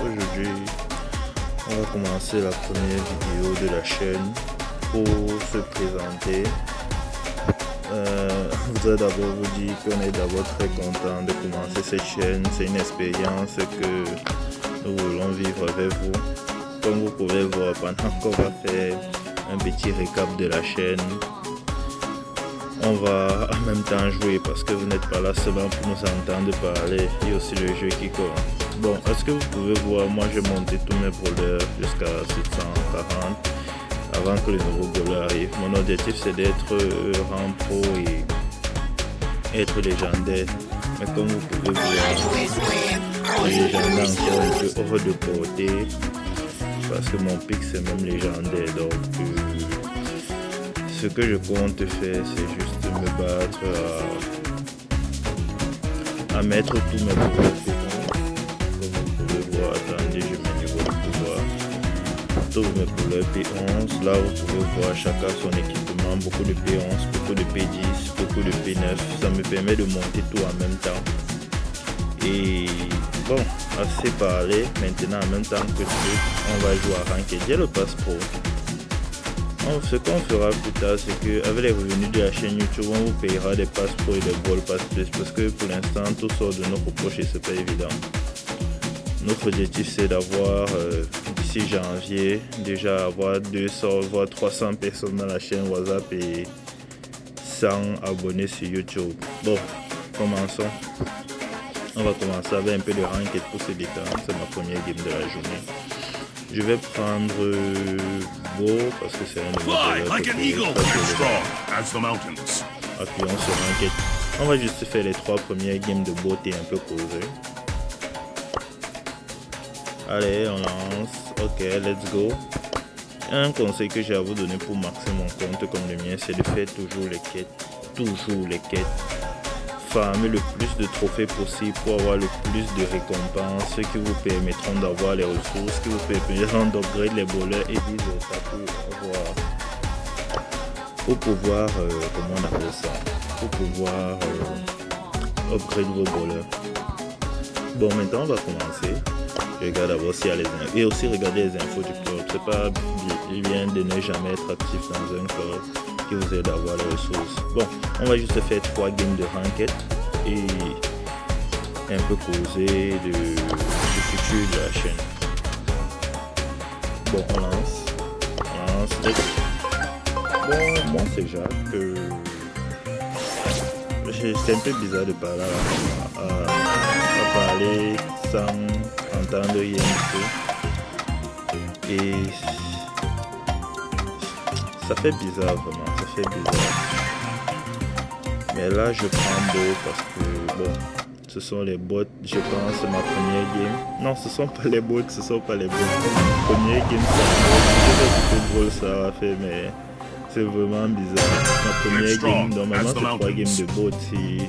Aujourd'hui, on va commencer la première vidéo de la chaîne. Pour se présenter, je voudrais d'abord vous dire qu'on est d'abord très content de commencer cette chaîne. C'est une expérience que nous voulons vivre avec vous. Comme vous pouvez voir, pendant qu'on va faire un petit récap de la chaîne, on va en même temps jouer parce que vous n'êtes pas là seulement pour nous entendre parler. Il y a aussi le jeu qui commence. Bon, est-ce que vous pouvez voir, moi j'ai monté tous mes brawlers jusqu'à 740 avant que le nouveau brawler arrive. Mon objectif c'est d'être rang pro et être légendaire. Mais comme vous pouvez voir, le légendaire encore un peu hors de portée parce que mon pic c'est même légendaire. Donc ce que je compte faire, c'est juste me battre à mettre tous mes pouvoirs. Comme vous pouvez voir, attendez, je mets niveau de pouvoir. Tous mes pouvoirs P11. Là, vous pouvez voir chacun son équipement. Beaucoup de P11, beaucoup de P10, beaucoup de P9. Ça me permet de monter tout en même temps. Et bon, assez parlé. Maintenant, en même temps que tout, on va jouer à Ranked. J'ai le passe pro. Ce qu'on fera plus tard, c'est qu'avec les revenus de la chaîne YouTube, on vous payera des passes pro et des Brawl Pass plus parce que pour l'instant, tout sort de notre poche et c'est pas évident. Notre objectif, c'est d'avoir d'ici janvier, déjà avoir 200 voire 300 personnes dans la chaîne WhatsApp et 100 abonnés sur YouTube. Bon, commençons. On va commencer avec un peu de ranked pour se détendre. C'est ma première game de la journée. Je vais prendre Beau parce que c'est un de mes appuyons sur Ranked. On va juste faire les 3 premières games de beauté un peu posées. Allez, on lance. Ok, let's go. Un conseil que j'ai à vous donner pour maxer mon compte comme le mien, c'est de faire toujours les quêtes. Toujours les quêtes. Farmer le plus de trophées possible pour avoir le plus de récompenses qui vous permettront d'avoir les ressources, qui vous permettront d'upgrade les brawlers et vice versa pour pouvoir comment on appelle ça, pour pouvoir upgrade vos brawlers. Bon, maintenant on va commencer. Je regarde d'abord s'il y a les infos et aussi regarder les infos du club. C'est pas bien de ne jamais être actif dans un club qui vous aide à avoir les ressources. Bon, on va juste faire 3 games de ranked et un peu causer du futur de la chaîne. Bon, on lance. Bon, moi c'est Jacques. C'est un peu bizarre de parler à parler sans entendre rien du tout. Et ça fait bizarre vraiment, ça fait bizarre. Mais là je prends Beau parce que bon, ce sont les bots, je pense c'est ma première game. Non, ce sont pas les bots, ce sont pas les bots. Première game c'est un drôle ça a fait, mais c'est vraiment bizarre. Ma première game, normalement c'est 3 games de bots si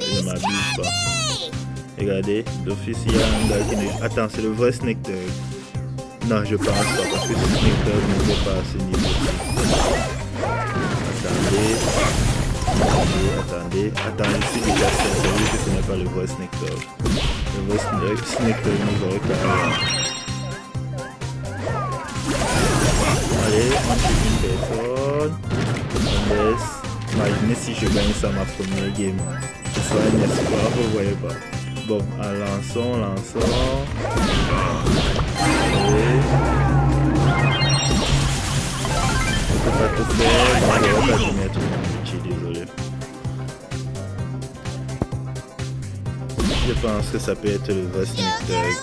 je ne m'abuse pas. Regardez, d'office il y a un gars qui ne... Attends, c'est le vrai Snake Dog. Non, je pense pas parce que ce Snake Dog ne fait pas à ce niveau. Attendez, je suis déjà sûr que ce n'est pas le vrai Snake Dog. Le vrai Snake Dog nous aurait carrément. Allez, on tue une personne. On laisse. Imaginez si je gagne ça ma première game. Ce sera un espoir, vous voyez pas. Bon, lançons. Allez. Je peux pas tout faire, moi je vais pas te mettre mon outil, désolé. Je pense que ça peut être le vrai Snake Dog.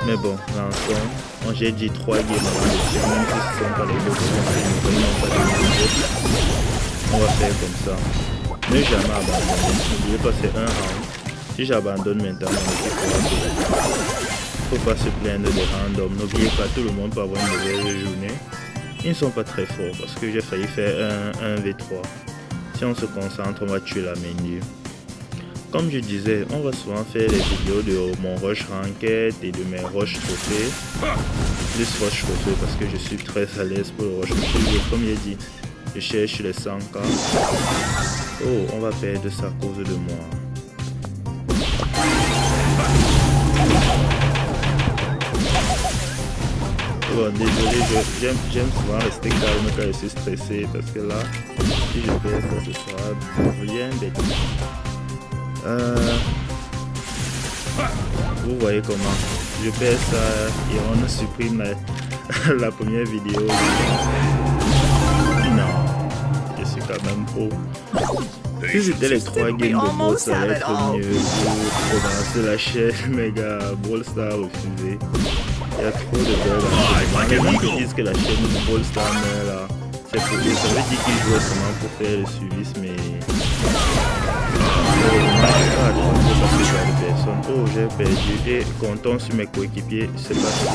Mais bon, lançons. J'ai dit 3 games avant de faire, même si ce ne sont pas les autres. On va faire comme ça. Ne jamais abandonner. N'oubliez pas, c'est un round. Si j'abandonne maintenant, faut pas se plaindre des randoms. N'oubliez pas, tout le monde peut avoir une mauvaise journée. Ils ne sont pas très forts parce que j'ai failli faire un 1v3. Si on se concentre, on va tuer la menu. Comme je disais, on va souvent faire les vidéos de mon rush ranked et de mes rush trophées. Plus rush trophées parce que je suis très à l'aise pour le rush trophée. Comme j'ai dit, je cherche les 100K. Oh, on va perdre ça à cause de moi. Bon, désolé, j'aime souvent rester calme quand je suis stressé parce que là, si je perds ça, ce sera bien bête. Vous voyez comment je perds ça et on supprime la première vidéo. Non, je suis quand même haut. Si c'était les 3 games de Brawl, ça allait être mieux pour commencer la chaîne, mais gars, Brawl Stars a refusé. Il y a trop de bugs. Les gens qui disent que la chaîne de Brawl Stars là, c'est pour eux. Ça veut dire qu'ils jouent seulement pour faire le suivi, mais oh, j'ai perdu et comptant sur mes coéquipiers, c'est pas sûr.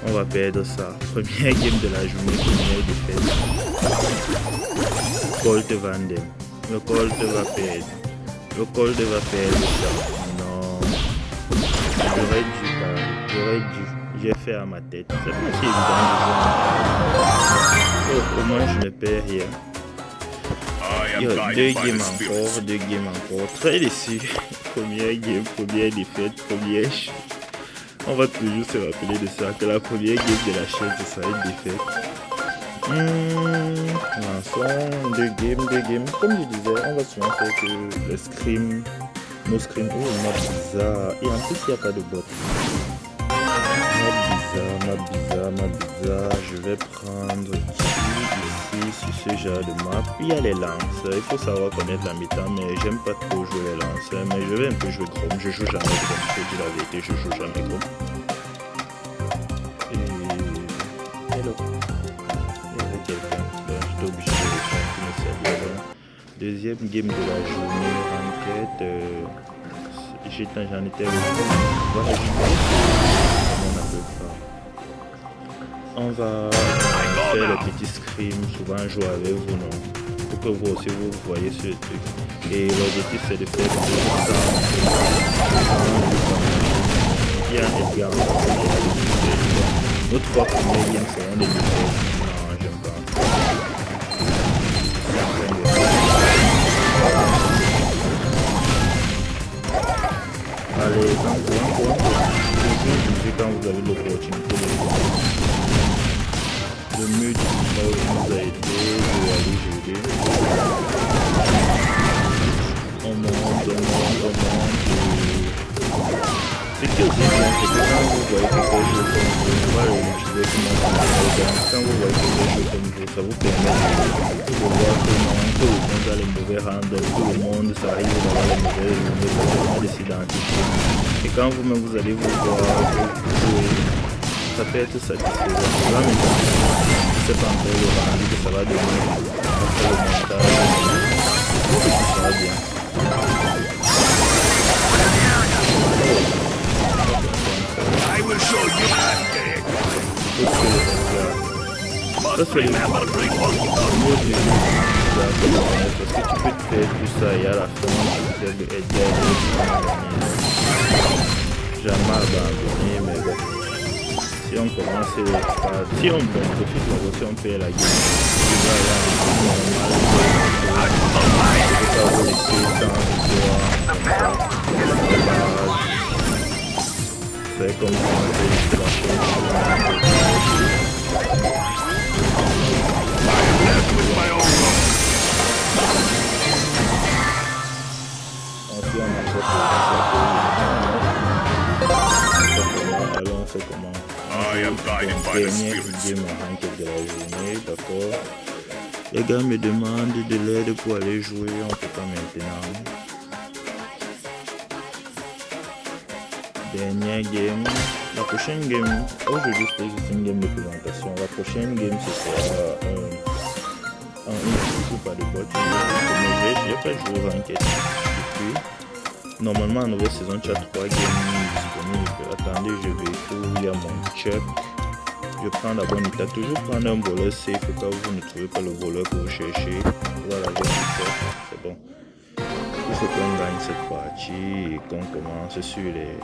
On va perdre ça. Première game de la journée, première défaite. Colt Vandem. Le Colt va perdre. Le Colt va perdre ça. Non. J'aurais dû. J'ai fait à ma tête. C'est pas si évident de jouer. Oh, au moins je ne perds rien. Yo, 2 games encore. Très déçu. Première game, première défaite, première. On va toujours se rappeler de ça, que la première game de la chaîne, ça sera une défaite. Lançons 2 games. Comme je disais, on va souvent faire que le scrim, nos scrims. Oh, map bizarre. Et en plus, il n'y a pas de bot. Map bizarre. Je vais prendre qui ici sur ce genre de map. Il y a les lanceurs. Il faut savoir connaître la méta, mais j'aime pas trop jouer les lanceurs. Mais je vais un peu jouer Grom. Je joue jamais Grom. Je dis la vérité, je joue jamais Grom. Et hello. Il y avait quelqu'un. J'étais obligé de répondre. Deuxième game de la journée. Enquête. J'en étais. Voilà, on va faire le petit scrim, souvent jouer avec vous, non? Pour que vous aussi vous voyez ce truc. Et l'objectif c'est de faire ça. Il y a Edgar. Notre 3 premiers games seront des défaites. Non, j'aime pas. Allez, encore. Quand vous avez l'opportunité de voir. Le mur du nous a aidé, je vais aller jouer. On monte. Ce qui est aussi bien, c'est que quand vous voyez quelque chose comme vous, on va le utiliser quand vous voyez quelque chose comme vous, ça vous permet de voir que tout le monde a les mauvais rangs, tout le monde s'arrive dans les mauvais journées, ça permet de s'identifier. Et quand vous-même vous allez vous voir jouer, ça peut être satisfaisant. Là maintenant, c'est pas encore le rendu que ça va donner après le montage. Ça va bien. I will show you how to get it. Ça c'est le mot du parce que tu peux te faire tout ça et à la fin tu peux te aider jamais abandonné, mais bon. Si on commence par... Si on profite là, si on fait la game, tu vas là normal. Je ne vais pas vous laisser sans victoire comme ça. C'est comme ça, c'est la chose. Alors on fait comment? Dernière game en ranked de la journée, d'accord. Les gars me demandent de l'aide pour aller jouer, on peut pas maintenant. Dernière game. La prochaine game, aujourd'hui c'est juste une game de présentation. La prochaine game ce sera une pas de bot. Mais j'ai pas joué ranked depuis. Normalement en nouvelle saison tu as 3 games disponibles. Attendez, je vais il y a mon check. Je prends d'abord Nita, toujours prendre un voleur safe au cas où vous ne trouvez pas le voleur que vous cherchez. Voilà, c'est bon. Il faut qu'on gagne cette partie et qu'on commence sur les...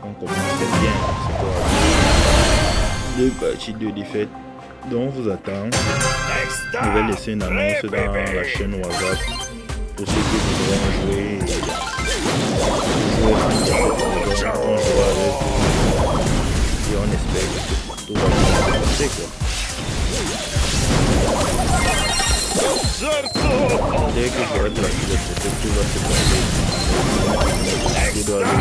On commence bien, c'est quoi? 2 parties de défaite dont on vous attend. Je vais laisser une annonce dans la chaîne WhatsApp pour ceux qui voudront jouer. On joue avec et on espère que tout va bien se passer quoi. Dès que je vais placer le poteau, tout va se passer. Je dois aller.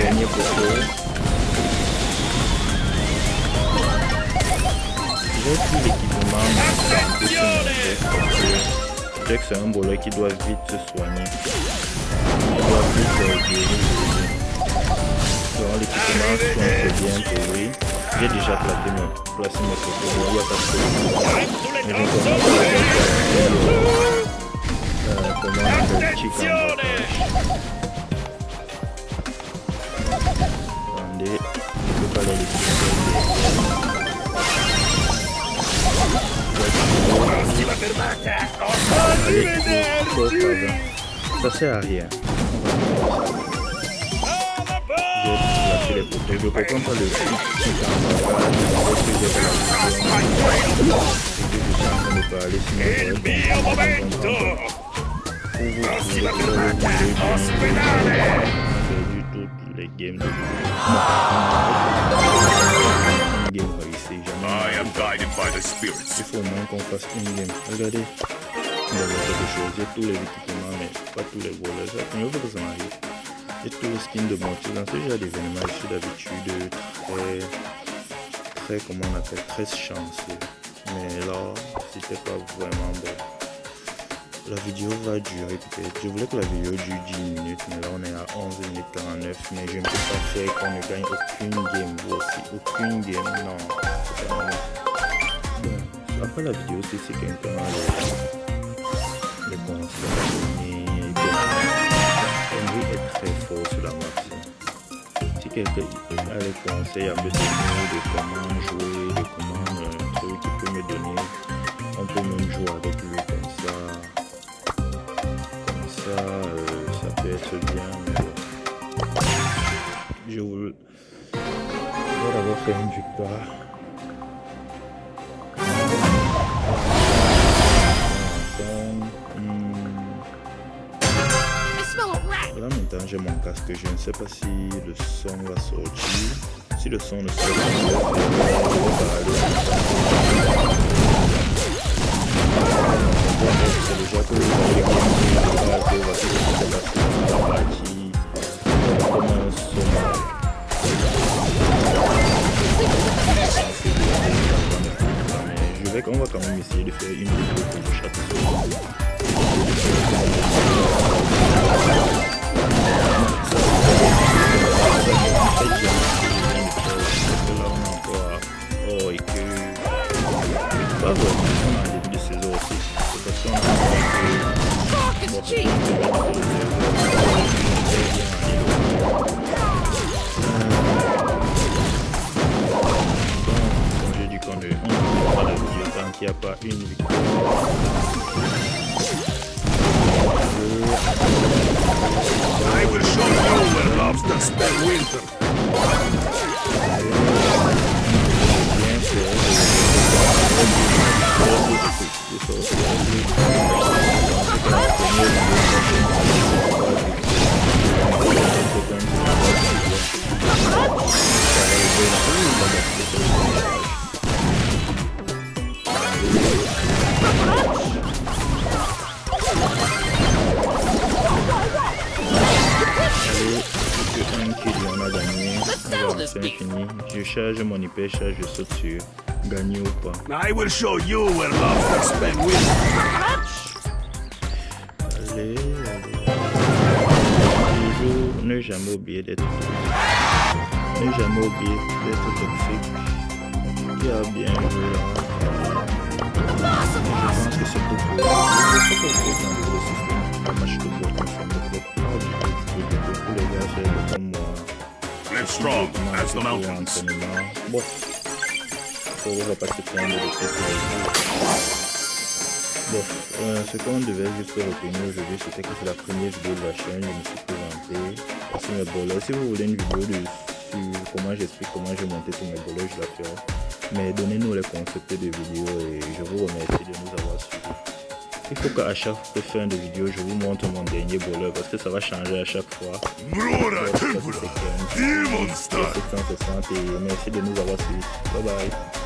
Dernier poteau. J'ai pris l'équipement je sais que c'est un bowler qui doit vite se soigner. Il doit vite guérir. Donc l'équipement soigne bien pour lui. J'ai déjà placé mes poteaux. Il n'y a pas de problème. Mais je commence à comment on appelle chicken bottage. Attendez, je peux pas aller ça sert à rien. J'ai placé les poteaux. Je ne comprends pas le truc qui est en train de parler toutes les games de game réussi. I am guided by the spirits. Il faut au moins qu'on fasse une game. Regardez, il y a quelque chose. J'ai tous les équipements, mais pas tous les voleurs. C'est la première fois que ça m'arrive. J'ai tous les skins de moitié. Dans ce genre d'événement, je suis d'habitude très, comment on appelle, très chanceux. Mais là, c'était pas vraiment bon. La vidéo va durer peut-être. Je voulais que la vidéo dure 10 minutes, mais là on est à 11 minutes 49. Mais je ne peux pas faire qu'on ne gagne aucune game. Vous aussi, aucune game. Non, c'est pas normal. Bon, après la vidéo, c'est quelqu'un les conseils. Henry est très fort sur la map. Si quelqu'un a les conseils à me donner de comment jouer, de comment truc qu'il peut me donner, on peut même jouer avec lui comme ça. Ça peut être bien, mais bon. Je vais d'abord faire une victoire. Là maintenant j'ai mon casque, je ne sais pas si le son va sortir. Si le son ne sort pas, c'est déjà que on va quand même essayer de faire une vidéo pour chaque seconde. Oh, et que pas vraiment on a un début de saison aussi. C'est parce qu'on j'ai dit qu'on ne pas la vidéo tant qu'il n'y a pas une victoire. I will show you where lobsters spend winter. Je charge mon hyper charge, je saute sur gagner ou pas. I will show you where lobsters spend winter. Allez. Toujours ne jamais oublier d'être toxique. Ne jamais oublier d'être toxique. Qui a bien joué là. Je pense que c'est beaucoup. Je sais pas si c'est le système. Le match de foot, beaucoup les gars, c'est comme moi. Live strong as the mountains. Bon, on va pas se prendre de bon, ce qu'on devait juste retenir aujourd'hui, c'était que c'est la première vidéo de la chaîne. Je me suis présenté. Parce que mes bowlers, si vous voulez une vidéo sur comment j'explique comment j'ai monté tous mes bowlers, je la ferai. Mais donnez-nous les concepts de vidéo et je vous remercie de nous avoir suivis. Il faut qu'à chaque fin de vidéo, je vous montre mon dernier voleur parce que ça va changer à chaque fois. Demon style. 760 et merci de nous avoir suivis. Bye bye.